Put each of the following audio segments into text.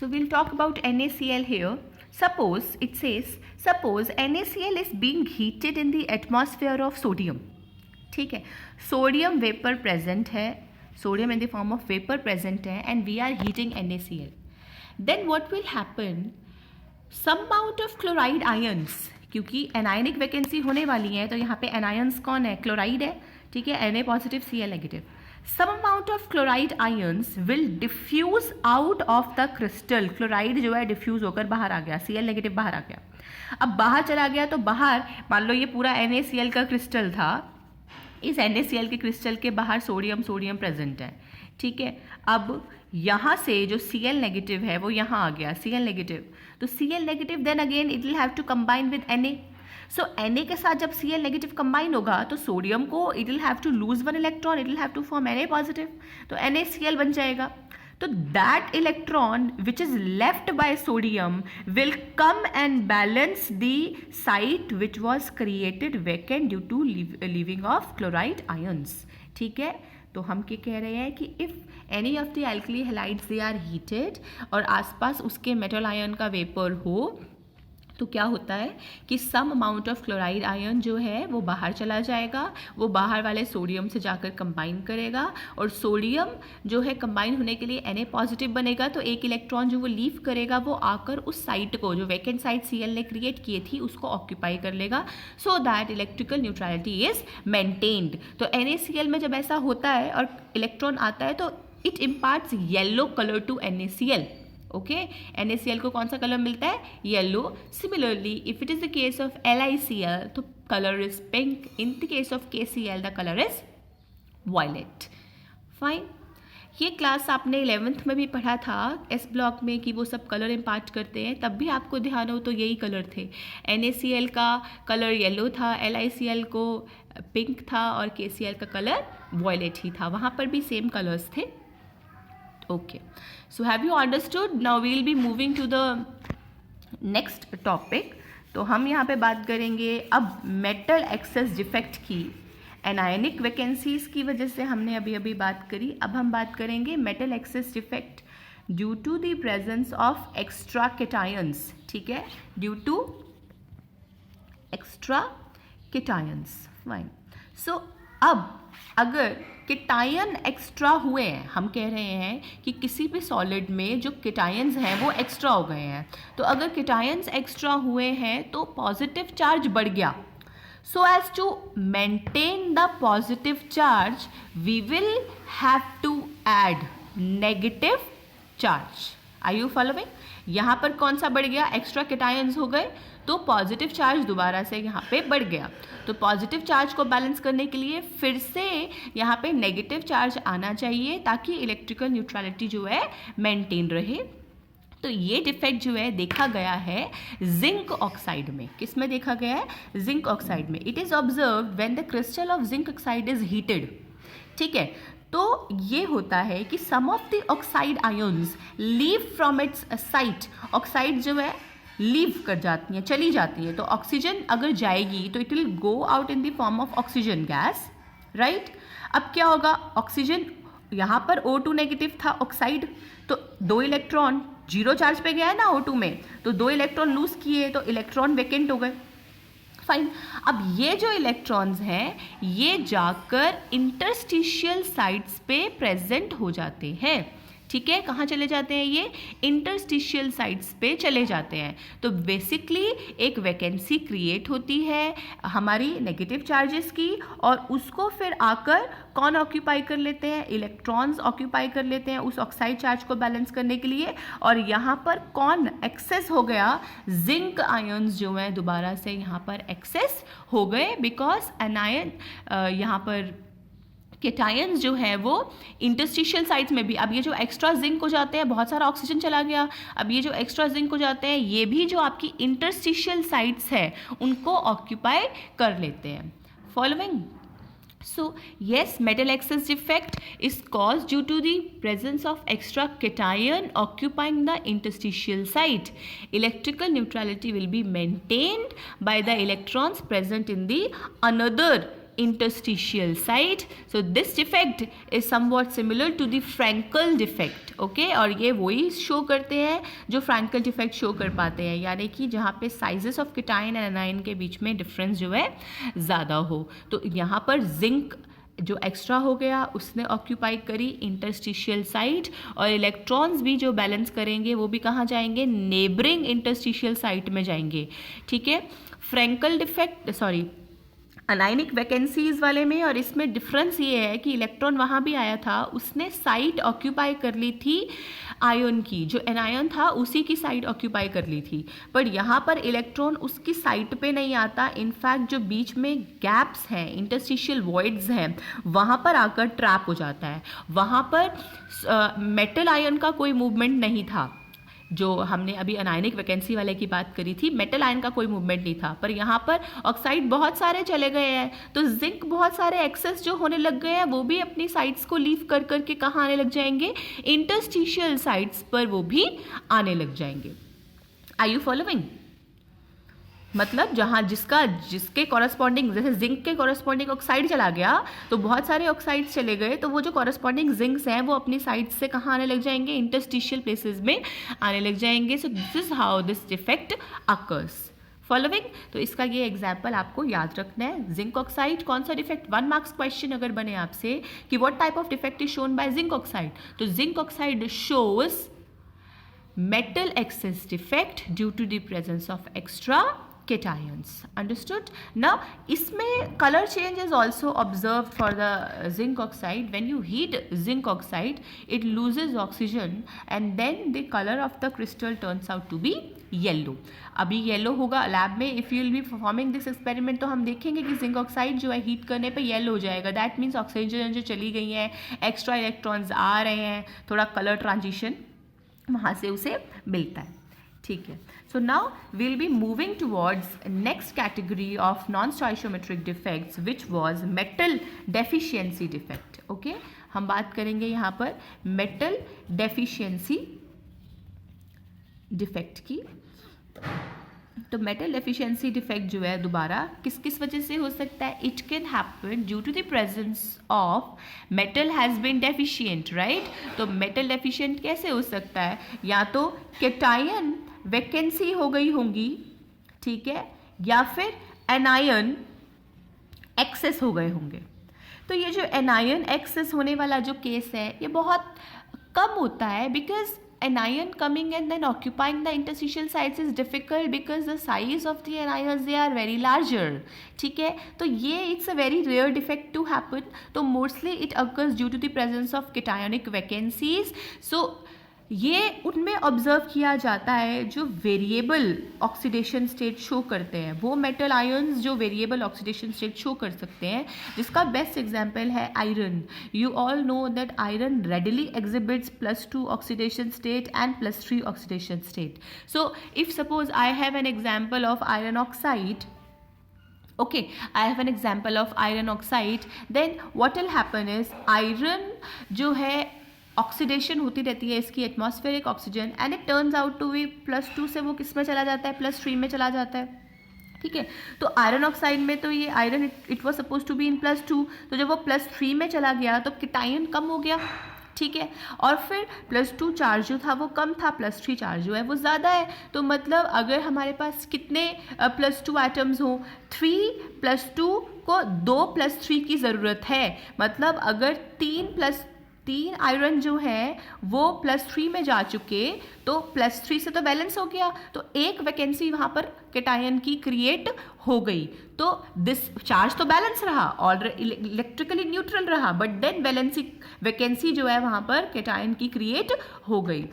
So we'll talk about NaCl here. Suppose it says, suppose NaCl is being heated in the atmosphere of sodium. ठीक है, sodium vapour present है, sodium in the form of vapour present है, and we are heating NaCl. Then what will happen, some amount of chloride ions, क्योंकि anionic vacancy होने वाली है तो यहाँ पे एनायंस कौन है, क्लोराइड है. ठीक है, Na positive Cl negative. Some amount of chloride ions will diffuse out of the crystal. Chloride जो है डिफ्यूज होकर बाहर आ गया, Cl नेगेटिव बाहर आ गया. अब बाहर चला गया तो बाहर मान लो ये पूरा NaCl का क्रिस्टल था, इस NaCl के क्रिस्टल के बाहर सोडियम सोडियम प्रेजेंट है. ठीक है, अब यहाँ से जो Cl नेगेटिव है वो यहाँ आ गया, Cl नेगेटिव. तो Cl negative then again it will have to combine with Na. So Na के साथ जब Cl नेगेटिव कंबाइन होगा तो सोडियम को it will have to lose one electron, it will have to form Na positive, तो NaCl बन जाएगा. तो that electron which is left by sodium will come and balance the site which was created vacant due to leaving of chloride ions. ठीक है, तो हम क्या कह रहे हैं कि if any of the alkali halides they are heated और आसपास उसके मेटल आयन का वेपर हो, तो क्या होता है कि some amount of chloride ion जो है वो बाहर चला जाएगा, वो बाहर वाले सोडियम से जाकर कंबाइन करेगा, और सोडियम जो है कंबाइन होने के लिए Na पॉजिटिव बनेगा, तो एक इलेक्ट्रॉन जो वो लीव करेगा वो आकर उस साइट को, जो वैकेंट साइट Cl ने क्रिएट की थी, उसको ऑक्यूपाई कर लेगा, so that electrical neutrality is maintained. तो NaCl में जब ऐसा होता है और इलेक्ट्रॉन आता है तो it imparts yellow colour to NaCl. Okay, NaCl को कौन सा कलर मिलता है, yellow. Similarly if it is the case of LiCl तो colour is pink. In the case of KCl the colour is violet. Fine, ये class आपने 11th में भी पढ़ा था एस ब्लॉक में कि वो सब कलर इम्पार्ट करते हैं, तब भी आपको ध्यान हो तो यही कलर थे. NaCl का कलर येलो था, LiCl को पिंक था, और KCl का कलर वायलेट ही था. वहाँ पर भी सेम कलर्स थे. Okay, so have you understood? Now we will be moving to the next topic. तो हम यहाँ पे बात करेंगे अब मेटल एक्सेस डिफेक्ट की. एनायनिक वैकेंसीज की वजह से हमने अभी अभी बात करी, अब हम बात करेंगे metal excess defect due to the presence of extra cations. ठीक है, due to extra cations. Fine, so अब अगर केटायन एक्स्ट्रा हुए हैं, हम कह रहे हैं कि किसी भी सॉलिड में जो केटायंस हैं वो एक्स्ट्रा हो गए हैं, तो अगर केटायंस एक्स्ट्रा हुए हैं तो पॉजिटिव चार्ज बढ़ गया. So as to maintain the positive charge we will have to add negative charge. Are you following? यहाँ पर कौन सा बढ़ गया, एक्स्ट्रा केटायंस हो गए तो पॉजिटिव चार्ज दोबारा से यहाँ पे बढ़ गया. तो पॉजिटिव चार्ज को बैलेंस करने के लिए फिर से यहाँ पे नेगेटिव चार्ज आना चाहिए ताकि इलेक्ट्रिकल न्यूट्रलिटी जो है मेंटेन रहे. तो ये डिफेक्ट जो है देखा गया है जिंक ऑक्साइड में. किस में देखा गया है, जिंक ऑक्साइड में. It is observed when the crystal of zinc oxide is heated. ठीक है, तो ये होता है कि some of the oxide ions leave from its site. Oxide जो है लीव कर जाती हैं, चली जाती है, तो ऑक्सीजन अगर जाएगी तो it will go out in the form of oxygen gas, right. अब क्या होगा, ऑक्सीजन यहाँ पर O2 नेगेटिव था ऑक्साइड, तो 2 इलेक्ट्रॉन 0 चार्ज पे गया है ना O2 में, तो 2 इलेक्ट्रॉन लूज किए तो इलेक्ट्रॉन वेकेंट हो गए. फाइन, अब ये जो इलेक्ट्रॉन्स हैं ये जाकर इंटरस्टिशियल साइट्स पे प्रेजेंट हो जाते हैं. ठीक है, कहाँ चले जाते हैं, ये इंटरस्टिशियल साइट्स पे चले जाते हैं. तो बेसिकली एक वैकेंसी क्रिएट होती है हमारी नेगेटिव चार्जेस की, और उसको फिर आकर कौन ऑक्यूपाई कर लेते हैं, इलेक्ट्रॉन्स ऑक्यूपाई कर लेते हैं उस ऑक्साइड चार्ज को बैलेंस करने के लिए. और यहाँ पर कौन एक्सेस हो गया, जिंक आयंस जो हैं दोबारा से यहाँ पर एक्सेस हो गए, बिकॉज एनायन यहाँ पर केटायंस जो है वो इंटरस्टिशियल साइट्स में भी, अब ये जो एक्स्ट्रा जिंक हो जाते हैं, बहुत सारा ऑक्सीजन चला गया, अब ये जो एक्स्ट्रा जिंक हो जाते हैं ये भी जो आपकी इंटरस्टिशियल साइट्स है उनको ऑक्यूपाई कर लेते हैं. Following, so yes, metal excess defect is caused due to the presence of extra cation occupying the interstitial site. Electrical neutrality will be maintained by the electrons present in the another interstitial site. So this defect is somewhat similar to the Frankel defect. Okay, और ये वही show करते हैं जो Frankel defect show कर पाते हैं, यानी कि जहाँ पे साइजेस ऑफ कीटाइन एंड एनाइन के बीच में डिफरेंस जो है ज़्यादा हो. तो यहाँ पर जिंक जो एक्स्ट्रा हो गया उसने ऑक्यूपाई करी इंटरस्टिशियल साइट, और इलेक्ट्रॉन्स भी जो बैलेंस करेंगे वो भी कहाँ जाएंगे, नेबरिंग इंटरस्टिशियल साइट में जाएंगे. ठीक है, फ्रैंकल डिफेक्ट अनायनिक वैकेंसीज वाले में और इसमें डिफरेंस ये है कि इलेक्ट्रॉन वहाँ भी आया था, उसने साइट ऑक्यूपाई कर ली थी आयन की, जो एनायन था उसी की साइट ऑक्यूपाई कर ली थी, पर यहाँ पर इलेक्ट्रॉन उसकी साइट पे नहीं आता. इनफैक्ट जो बीच में गैप्स हैं, इंटरस्टिशियल वॉइड्स हैं, वहाँ पर आकर ट्रैप हो जाता है. वहाँ पर मेटल आयन का कोई मूवमेंट नहीं था. जो हमने अभी अनायनिक वैकेंसी वाले की बात करी थी, मेटल आयन का कोई मूवमेंट नहीं था, पर यहाँ पर ऑक्साइड बहुत सारे चले गए हैं, तो जिंक बहुत सारे एक्सेस जो होने लग गए हैं वो भी अपनी साइट्स को लीव कर करके कहाँ आने लग जाएंगे, इंटरस्टिशियल साइट्स पर वो भी आने लग जाएंगे. Are you following? मतलब जहाँ जिसके कॉरस्पॉन्डिंग, जैसे जिंक के कॉरस्पॉन्डिंग ऑक्साइड चला गया तो बहुत सारे ऑक्साइड्स चले गए, तो वो जो कॉरस्पॉन्डिंग जिंक्स हैं वो अपनी साइड से कहाँ आने लग जाएंगे, इंटरस्टिशियल प्लेसेस में आने लग जाएंगे. सो this is how this defect occurs. Following. तो इसका ये एग्जाम्पल आपको याद रखना है. जिंक ऑक्साइड कौन सा डिफेक्ट, 1 मार्क्स क्वेश्चन अगर बने आपसे कि what type of defect is shown by zinc oxide, तो zinc oxide shows metal excess defect due to the presence of extra cations. Understood? Now इसमें color change is also observed for the zinc oxide. When you heat zinc oxide, it loses oxygen and then the color of the crystal turns out to be yellow. अभी yellow होगा lab में. If you will be performing this experiment तो हम देखेंगे कि zinc oxide जो है heat करने पे येलो हो जाएगा. दैट मीन्स ऑक्सीजन जो चली गई है, एक्स्ट्रा इलेक्ट्रॉन्स आ रहे हैं, थोड़ा कलर ट्रांजिशन वहाँ से उसे मिलता है. ठीक है. So now will be moving towards next category of non स्टोइशियोमेट्रिक defects which was metal deficiency defect. Okay, हम बात करेंगे यहाँ पर मेटल डेफिशिएंसी डिफेक्ट की. तो मेटल डेफिशिएंसी डिफेक्ट जो है दोबारा किस किस वजह से हो सकता है, it can happen due to the presence of metal has been deficient. Right, तो मेटल डेफिशिएंट कैसे हो सकता है, या तो कैटायन वैकेंसी हो गई होंगी, ठीक है, या फिर एनायन एक्सेस हो गए होंगे. तो ये जो एनायन एक्सेस होने वाला जो केस है ये बहुत कम होता है, because anion coming and then occupying the interstitial sites is difficult because the size of the anions they are very larger. ठीक है, तो ये it's a very rare defect to happen. तो mostly it occurs due to the presence of cationic vacancies. So ये उनमें observe किया जाता है जो वेरिएबल ऑक्सीडेशन स्टेट शो करते हैं. वो मेटल आयन्स जो वेरिएबल ऑक्सीडेशन स्टेट शो कर सकते हैं, जिसका बेस्ट एग्जांपल है iron. You all know that iron readily exhibits +2 oxidation state and +3 oxidation state. So if suppose I have an example of iron oxide, okay, I have an example of iron oxide, then what will happen is iron जो है oxidation होती रहती है इसकी atmospheric oxygen, and it turns out to be +2 से वो किस में चला जाता है, +3 में चला जाता है. ठीक है, तो आयरन ऑक्साइड में तो ये iron it was supposed to be in +2, तो जब वो +3 में चला गया तो कैटायन कम हो गया. ठीक है, और फिर +2 चार्ज जो था वो कम था, +3 चार्ज जो है वो ज़्यादा है. तो मतलब अगर हमारे पास कितने +2 एटम्स हो, 3 +2 को 2 +3 की ज़रूरत है. मतलब अगर 3 आयरन जो है वो +3 में जा चुके तो +3 से तो बैलेंस हो गया, तो एक वैकेंसी वहाँ पर कैटायन की क्रिएट हो गई. तो दिस चार्ज तो बैलेंस रहा और इलेक्ट्रिकली न्यूट्रल रहा, बट देन वैकेंसी जो है वहाँ पर कैटायन की क्रिएट हो गई.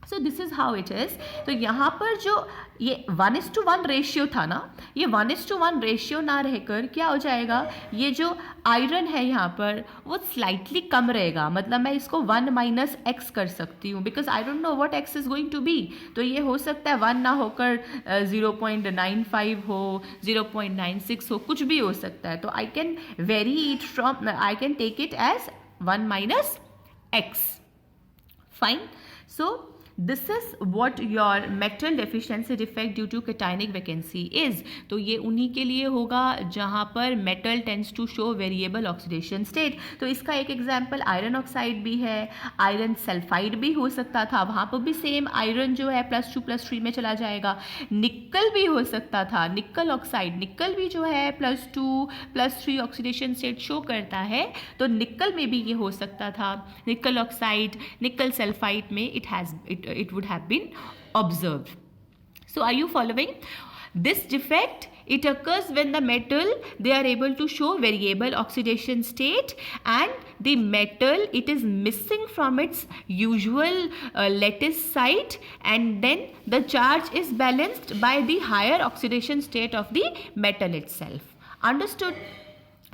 So this is how it is. तो यहाँ पर जो ये 1:1 रेशियो था ना, ये 1:1 रेशियो ना रहकर क्या हो जाएगा, ये जो आयरन है यहाँ पर वो स्लाइटली कम रहेगा. मतलब मैं इसको 1 - x कर सकती हूँ, because I don't know what x is going to be. तो ये हो सकता है 1 ना होकर 0.95 हो, 0.96 हो, कुछ भी हो सकता है. तो I can vary it from, I can take it as 1 - x. Fine. So this is what your metal deficiency defect due to cationic vacancy is. तो ये उन्हीं के लिए होगा जहाँ पर metal tends to show variable oxidation state. तो इसका एक एग्जांपल आयरन ऑक्साइड भी है, आयरन सल्फाइड भी हो सकता था, वहाँ पर भी सेम आयरन जो है +2 +3 में चला जाएगा। निकल भी हो सकता था, निकल ऑक्साइड, निकल भी जो है +2 +3 ऑक्सीडेशन स्टेट शो करता है, तो निकल में भी ये हो सकता था। निकल ऑक्साइड, निकल सल्फाइड में it would have been observed. So are you following? This defect, it occurs when the metal, they are able to show variable oxidation state, and the metal, it is missing from its usual lattice site, and then the charge is balanced by the higher oxidation state of the metal itself. Understood?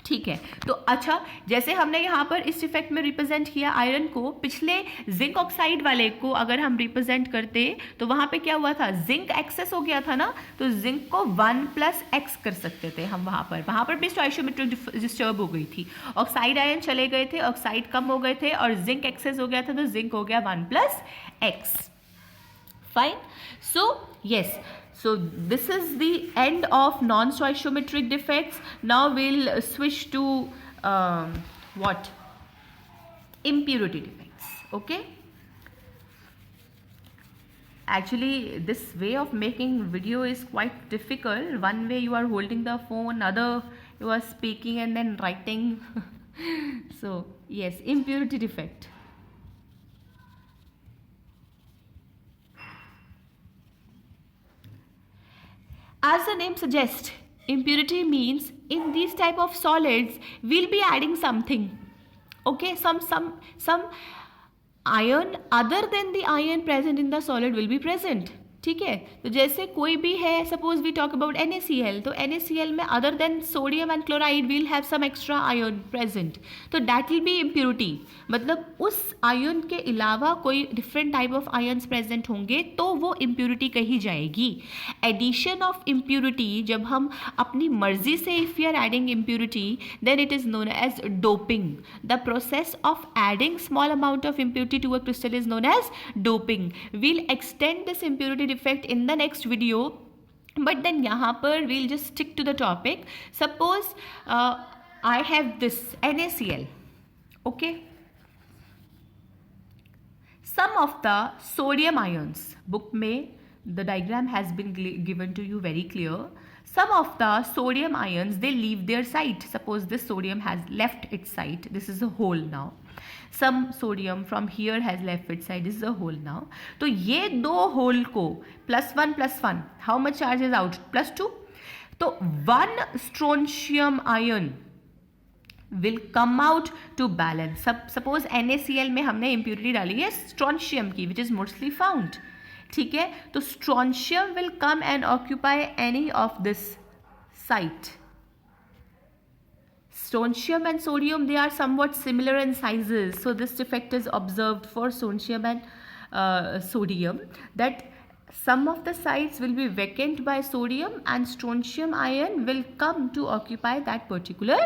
ठीक है। तो अच्छा, जैसे हमने यहाँ पर इस effect में रिप्रेजेंट किया आयरन को, पिछले जिंक ऑक्साइड वाले को अगर हम रिप्रेजेंट करते तो वहाँ पे क्या हुआ था, जिंक एक्सेस हो गया था ना, तो जिंक को 1+X कर सकते थे हम। वहाँ पर भी स्टोइशियोमेट्रिक डिस्टर्ब हो गई थी। ऑक्साइड आयन चले गए थे, ऑक्साइड कम हो गए थे, और जिंक एक्सेस हो गया था, तो जिंक हो गया 1+X। Fine. So yes, so this is the end of non-stoichiometric defects. Now we'll switch to what? Impurity defects. Okay. Actually, this way of making video is quite difficult. One way you are holding the phone, other you are speaking and then writing. So yes, impurity defect. As the name suggests, impurity means in these type of solids we'll be adding something. Okay, some ion other than the ion present in the solid will be present. ठीक है, तो जैसे कोई भी है, suppose we talk about NaCl, तो NaCl में other than sodium and chloride will have some extra ion present, तो दैट विल बी इम्प्योरिटी। मतलब उस आयन के अलावा कोई different type of ions present होंगे तो वो इम्प्योरिटी कही जाएगी। एडिशन ऑफ इम्प्योरिटी, जब हम अपनी मर्जी से if you are adding impurity, then it is known as doping. The process of adding small amount of impurity to a crystal is known as doping. We'll extend this impurity effect in the next video, but then यहाँ पर we'll just stick to the topic. Suppose I have this NaCl, okay. Some of the sodium ions, book में the diagram has been given to you very clear. Some of the sodium ions, they leave their site. Suppose this sodium has left its site. This is a hole now. Some sodium from here has left its side. This is a hole now. तो ये दो whole को +1 +1, how much charge is out? +2. तो 1 strontium ion will come out to balance. Suppose NaCl में हमने impurity डाली है strontium की, which is mostly found. ठीक है, तो strontium will come and occupy any of this site. Strontium and sodium, they are somewhat similar in sizes, so this defect is observed for strontium and sodium, that some of the sites will be vacant by sodium and strontium ion will come to occupy that particular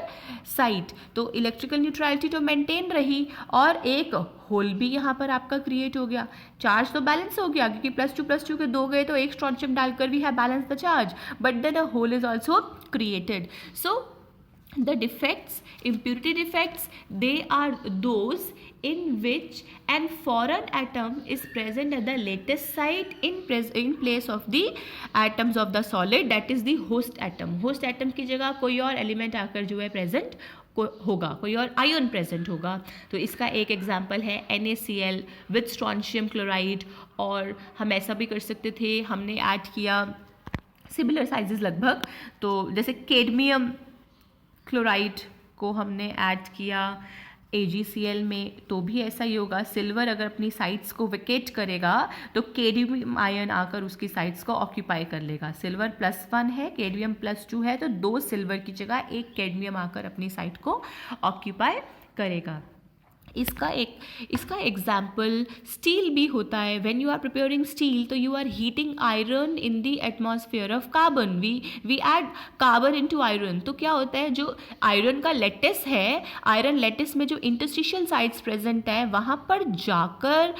site. तो electrical neutrality तो maintain रही और एक whole भी यहाँ पर आपका create हो गया। चार्ज तो बैलेंस हो गया क्योंकि +2 +2 के 2 गए तो एक स्ट्रॉन्शियम डालकर we have balance the charge, but then a hole is also created. So the defects, impurity defects, they are those in which an foreign atom is present at the lattice site in place of the atoms of the solid, that is the host atom. host atom की जगह कोई और element आकर जो है present होगा, कोई और आयन प्रेजेंट होगा। तो इसका एक एग्जांपल है NaCl विद स्ट्रॉन्शियम क्लोराइड, और हम ऐसा भी कर सकते थे, हमने ऐड किया सिमिलर साइजेस लगभग, तो जैसे कैडमियम क्लोराइड को हमने ऐड किया AgCl में, तो भी ऐसा ही होगा। सिल्वर अगर अपनी साइट्स को वेकेट करेगा तो कैडमियम आयन आकर उसकी साइट्स को ऑक्यूपाई कर लेगा। सिल्वर +1 है, कैडमियम +2 है, तो 2 सिल्वर की जगह 1 कैडमियम आकर अपनी साइट को ऑक्यूपाई करेगा। इसका एग्जाम्पल स्टील भी होता है. When you are preparing steel तो you are heating iron in the atmosphere of carbon. We add carbon into iron. तो क्या होता है, जो आयरन का लेटिस है, आयरन लेटिस में जो इंटरस्टिशियल साइट्स प्रेजेंट है वहाँ पर जाकर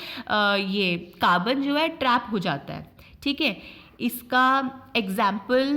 ये कार्बन जो है ट्रैप हो जाता है. ठीक है. इसका एग्जाम्पल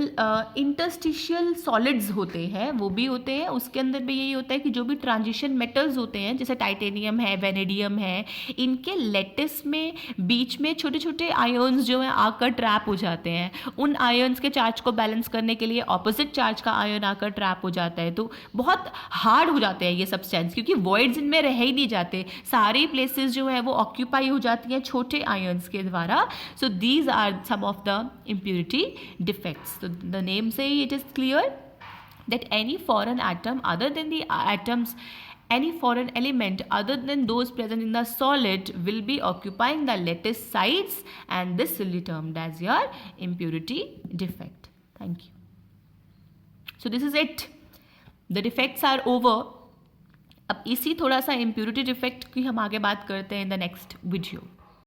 इंटरस्टिशियल सॉलिड्स होते हैं, वो भी होते हैं. उसके अंदर भी यही होता है कि जो भी ट्रांजिशन मेटल्स होते हैं जैसे टाइटेनियम है, वेनेडियम है, इनके लेटिस में बीच में छोटे छोटे आयन्स जो हैं आकर ट्रैप हो जाते हैं. उन आयन्स के चार्ज को बैलेंस करने के लिए ऑपोजिट चार्ज का आयन आकर ट्रैप हो जाता है. तो बहुत हार्ड हो जाते हैं ये सब्सटेंस, क्योंकि वॉइड्स इनमें रह ही नहीं जाते. सारी प्लेसेस जो है वो ऑक्यूपाई हो जाती हैं छोटे आयन्स के द्वारा. So these are some of the impurity defects. So the name say it is clear that any foreign atom other than the atoms, any foreign element other than those present in the solid will be occupying the lattice sites, and this will be termed as your impurity defect. Thank you. So this is it. The defects are over. अब इसी थोड़ा सा impurity defect की हम आगे बात करते हैं in the next video.